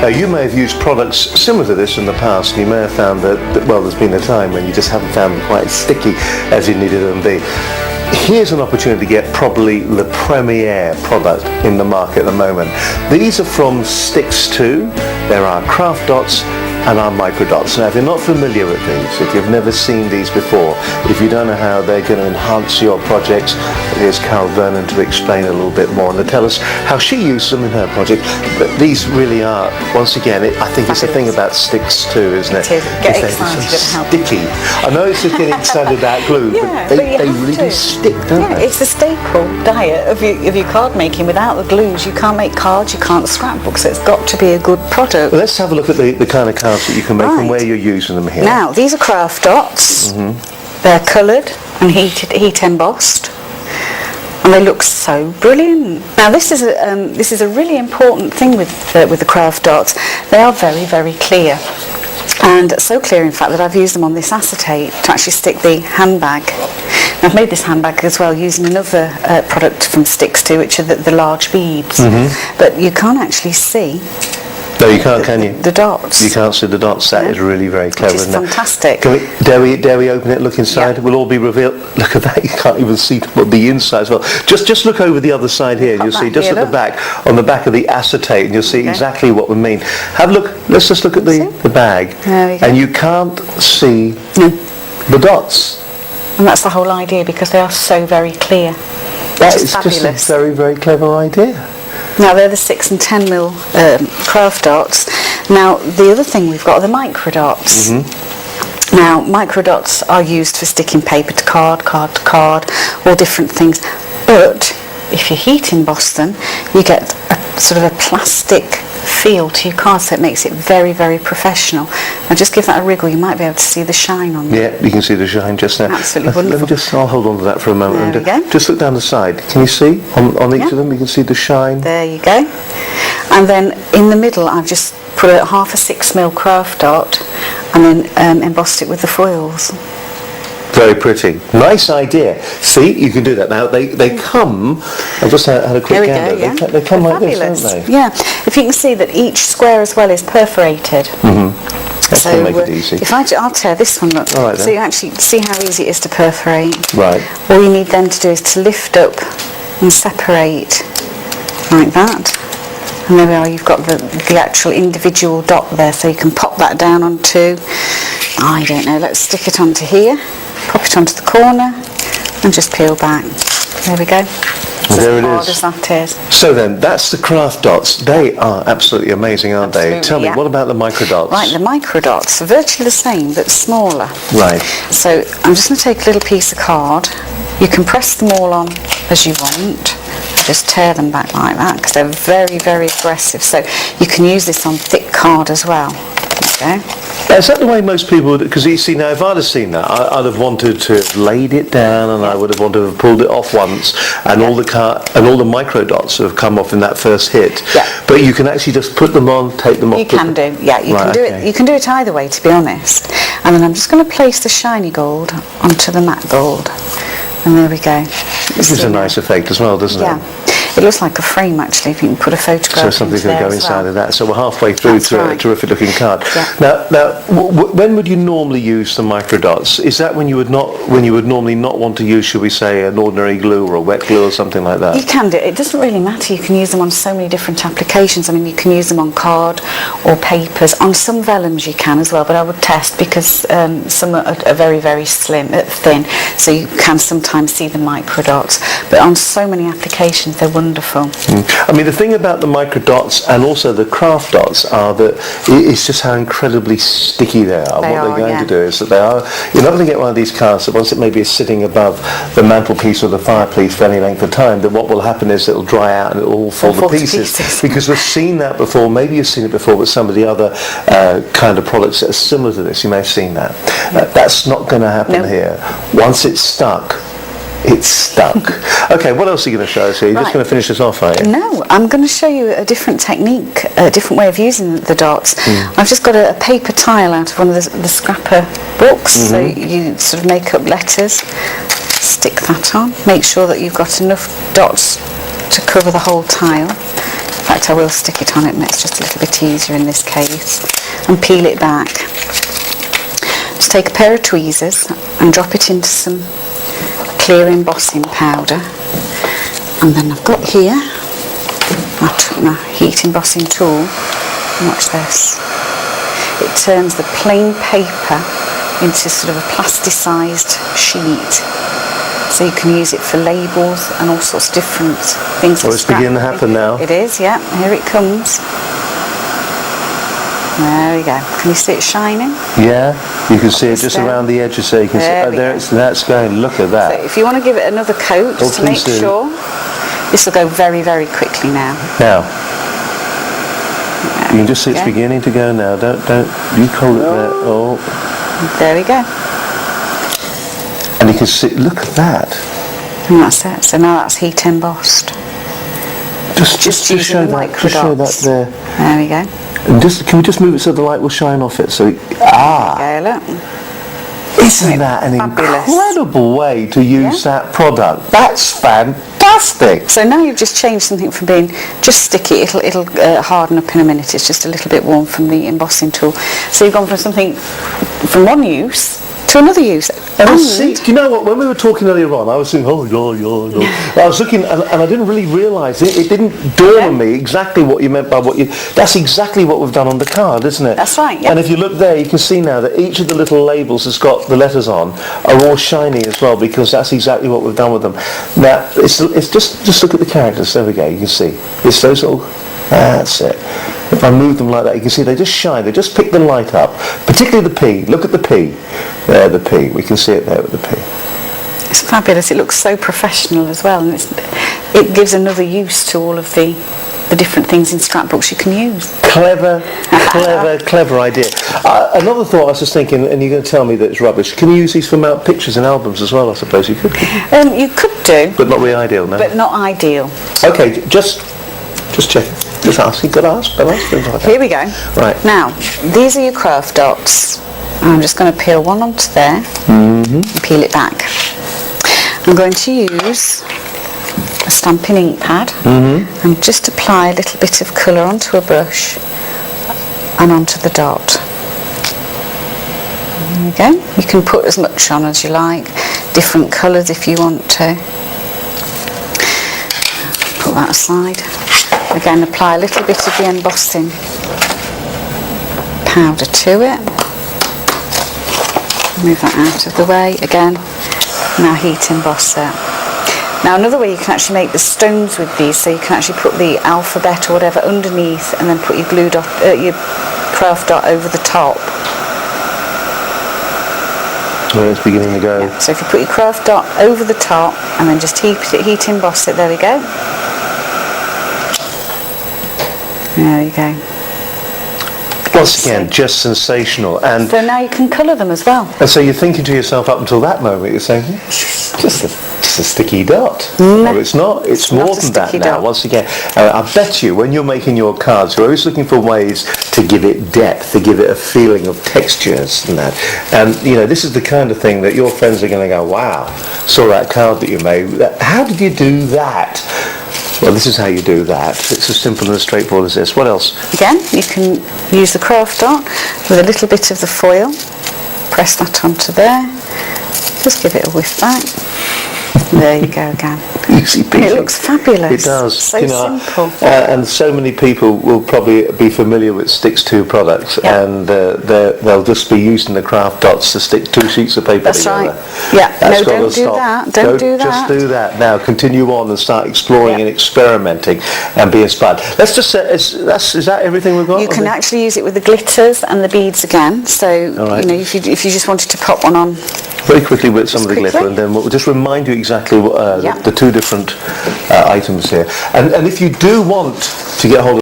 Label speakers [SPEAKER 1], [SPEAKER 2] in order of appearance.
[SPEAKER 1] You may have used products similar to this in the past. You may have found that, well, there's been a time when you just haven't found them quite as sticky as you needed them to be. Here's an opportunity to get probably the premier product in the market at the moment. These are from Stix2. There are craft dots and our micro dots. Now, if you're not familiar with these, if you've never seen these before, if you don't know how they're going to enhance your projects, here's Carol Vernon to explain a little bit more and to tell us how she used them in her project. But these really are, once again, I think it's the thing about Stix2, isn't it?
[SPEAKER 2] It is. Get excited
[SPEAKER 1] so
[SPEAKER 2] about
[SPEAKER 1] sticky. I know it's just getting excited about glue,
[SPEAKER 2] yeah,
[SPEAKER 1] but they really do stick, don't they?
[SPEAKER 2] It's the staple diet of your card making. Without the glues, you can't make cards, you can't scrapbook, so it's got to be a good product.
[SPEAKER 1] Well, let's have a look at the kind of cards that you can make and where you're using them here.
[SPEAKER 2] Now, these are craft dots. They're coloured and heat embossed, and they look so brilliant. Now, this is a really important thing with the craft dots. They are very, very clear, and so clear, in fact, that I've used them on this acetate to actually stick the handbag. Now, I've made this handbag as well using another product from Stix2, which are the large beads, but you can't actually see.
[SPEAKER 1] No, you can't, can you?
[SPEAKER 2] The dots.
[SPEAKER 1] You can't see the dots. That is really very clever,
[SPEAKER 2] Which is
[SPEAKER 1] isn't
[SPEAKER 2] fantastic.
[SPEAKER 1] It? Dare we open it, look inside? It will all be revealed. Look at that, you can't even see what the inside as well. Just look over the other side here, and you'll see just at the back, on the back of the acetate, and you'll see exactly what we mean. Have a look, let's just look at the bag.
[SPEAKER 2] There we go.
[SPEAKER 1] And you can't see the dots.
[SPEAKER 2] And that's the whole idea, because they are so very clear.
[SPEAKER 1] That is just a very, very clever idea.
[SPEAKER 2] Now, they're the 6 and 10 mil craft dots. Now, the other thing we've got are the micro dots. Now, micro dots are used for sticking paper to card, card to card, all different things. But if you heat emboss them, you get a sort of a plastic feel to your card, so it makes it very, very professional. Now, just give that a wriggle, you might be able to see the shine on them.
[SPEAKER 1] Yeah, you can see the shine just now.
[SPEAKER 2] Absolutely wonderful.
[SPEAKER 1] I'll hold on to that for a moment.
[SPEAKER 2] There we go.
[SPEAKER 1] Just look down the side. Can you see on each of them? You can see the shine.
[SPEAKER 2] There you go. And then in the middle, I've just put a half a 6 mil craft dot and then embossed it with the foils.
[SPEAKER 1] Very pretty. Nice idea. See, you can do that. Now, they come, I've just had a quick gander. They come like
[SPEAKER 2] fabulous.
[SPEAKER 1] This, don't they?
[SPEAKER 2] Yeah. If you can see that each square as well is perforated.
[SPEAKER 1] That can make it easy.
[SPEAKER 2] I'll tear this one up,
[SPEAKER 1] right,
[SPEAKER 2] so you actually see how easy it is to perforate.
[SPEAKER 1] Right.
[SPEAKER 2] All you need then to do is to lift up and separate like that. And there we are, you've got the actual individual dot there, so you can pop that down onto, I don't know, let's stick it onto here, pop it onto the corner, and just peel back. There we go.
[SPEAKER 1] There it
[SPEAKER 2] hard
[SPEAKER 1] is.
[SPEAKER 2] as that is.
[SPEAKER 1] So then, that's the craft dots. They are absolutely amazing, aren't they? Tell me, what about the micro dots?
[SPEAKER 2] Right, the micro dots are virtually the same, but smaller.
[SPEAKER 1] Right.
[SPEAKER 2] So I'm just going to take a little piece of card. You can press them all on as you want. Just tear them back like that, because they're very, very aggressive. So you can use this on thick card as well. There you go.
[SPEAKER 1] Is that the way most people would? Because you see, now if I'd have seen that, I'd have wanted to have laid it down, and I would have wanted to have pulled it off once, and all the micro dots have come off in that first hit.
[SPEAKER 2] Yeah.
[SPEAKER 1] But you can actually just put them on, take them off.
[SPEAKER 2] You can do, yeah. You can do it. You can do it either way, to be honest. And then I'm just going to place the shiny gold onto the matte gold, and there we go.
[SPEAKER 1] This gives a nice effect as well, doesn't it?
[SPEAKER 2] Yeah. It looks like a frame, actually, if you can put a photograph.
[SPEAKER 1] So something's going to go inside of that. So we're halfway through to a terrific looking card.
[SPEAKER 2] Yeah.
[SPEAKER 1] Now, when would you normally use the micro dots? Is that when you would normally not want to use, should we say, an ordinary glue or a wet glue or something like that?
[SPEAKER 2] You can do it. It doesn't really matter. You can use them on so many different applications. I mean, you can use them on card or papers. On some vellums you can as well, but I would test, because some are very, very thin, so you can sometimes see the micro dots. But on so many applications, they're wonderful.
[SPEAKER 1] I mean, the thing about the micro dots and also the craft dots are that it's just how incredibly sticky they are. What they're going to do is that you're not going to get one of these cards that once it maybe is sitting above the mantelpiece or the fireplace for any length of time, then what will happen is it'll dry out and it'll all fall to pieces. Because we've seen that before. Maybe you've seen it before with some of the other kind of products that are similar to this. You may have seen that. That's not going to happen here. Once it's stuck, it's stuck. Okay, what else are you going to show us here? You're just going to finish this off, are you?
[SPEAKER 2] No, I'm going to show you a different technique, a different way of using the dots. I've just got a paper tile out of one of the scrapper books, so you sort of make up letters, stick that on, make sure that you've got enough dots to cover the whole tile. In fact, I will stick it on it, and it's just a little bit easier in this case. And peel it back. Just take a pair of tweezers and drop it into some clear embossing powder. And then I've got here my heat embossing tool. Watch this. It turns the plain paper into sort of a plasticised sheet. So you can use it for labels and all sorts of different things.
[SPEAKER 1] Oh, it's beginning to happen now.
[SPEAKER 2] It is, yeah. Here it comes. There we go. Can you see it shining?
[SPEAKER 1] Yeah, you can see it just around the edges, so you can see. Oh, that's going. Look at that.
[SPEAKER 2] So if you want to give it another coat, just to make sure, this will go very, very quickly now.
[SPEAKER 1] Now, you can just see it's beginning to go now. Don't you hold it there? Oh,
[SPEAKER 2] there we go.
[SPEAKER 1] And you can see. Look at that.
[SPEAKER 2] And that's it. So now that's heat embossed.
[SPEAKER 1] Just to show that. Just show that there.
[SPEAKER 2] There we go.
[SPEAKER 1] And can we just move it so the light will shine off it? So
[SPEAKER 2] there we go, look.
[SPEAKER 1] Isn't that an incredible way to use that product? That's fantastic.
[SPEAKER 2] So now you've just changed something from being just sticky, it'll harden up in a minute. It's just a little bit warm from the embossing tool. So you've gone from something from one use to another use.
[SPEAKER 1] And see, do you know what? When we were talking earlier on, I was saying, I was looking, and I didn't really realise it. It didn't dawn on me exactly what you meant by what you. That's exactly what we've done on the card, isn't it?
[SPEAKER 2] That's right. Yeah.
[SPEAKER 1] And if you look there, you can see now that each of the little labels that's got the letters on are all shiny as well, because that's exactly what we've done with them. Now, it's just look at the characters. There we go. You can see it's those little. That's it. If I move them like that, you can see they just shine. They just pick the light up. Particularly the P. Look at the P. There, the P. We can see it there with the P.
[SPEAKER 2] It's fabulous. It looks so professional as well, and it gives another use to all of the different things in scrapbooks you can use. Clever idea.
[SPEAKER 1] Another thought I was just thinking, and you're going to tell me that it's rubbish. Can you use these for mount pictures and albums as well? I suppose you could.
[SPEAKER 2] You could do,
[SPEAKER 1] but not really ideal, no.
[SPEAKER 2] But not ideal.
[SPEAKER 1] Okay, just checking. Just ask. You've got to ask.
[SPEAKER 2] Here we go.
[SPEAKER 1] Right.
[SPEAKER 2] Now, these are your craft dots. I'm just going to peel one onto there and peel it back. I'm going to use a stamping ink pad and just apply a little bit of colour onto a brush and onto the dot. There we go. You can put as much on as you like, different colours if you want to. Put that aside. Again, apply a little bit of the embossing powder to it. Move that out of the way. Again, now heat emboss it. Now another way you can actually make the stones with these, so you can actually put the alphabet or whatever underneath and then put your glue dot, your craft dot over the top.
[SPEAKER 1] Well, it's beginning to go.
[SPEAKER 2] Yeah. So if you put your craft dot over the top and then just heat emboss it, there we go. There you go.
[SPEAKER 1] Once again, just sensational. And
[SPEAKER 2] so now you can colour them as well.
[SPEAKER 1] And so you're thinking to yourself up until that moment, you're saying, just a sticky dot. No, it's not. It's more than that now.
[SPEAKER 2] Dot.
[SPEAKER 1] Once again, I bet you when you're making your cards, you're always looking for ways to give it depth, to give it a feeling of textures and that. And, this is the kind of thing that your friends are going to go, wow, saw that card that you made. How did you do that? Well, this is how you do that. It's as simple and as straightforward as this. What else?
[SPEAKER 2] Again, you can use the craft dot with a little bit of the foil. Press that onto there. Just give it a whiff back. There you go again.
[SPEAKER 1] Easy peasy.
[SPEAKER 2] It looks fabulous.
[SPEAKER 1] It does.
[SPEAKER 2] So simple.
[SPEAKER 1] And so many people will probably be familiar with Stix2 products, and they'll just be using the craft dots to stick two sheets of paper together.
[SPEAKER 2] That's right. Yeah.
[SPEAKER 1] That's
[SPEAKER 2] don't do that. Don't do that.
[SPEAKER 1] Just do that. Now continue on and start exploring and experimenting and be inspired. Let's just say, is that everything we've got?
[SPEAKER 2] You can actually use it with the glitters and the beads again. So if you just wanted to pop one on.
[SPEAKER 1] Very quickly with some of the glitter, and then we'll just remind you exactly what, the two different items here. And if you do want to get hold of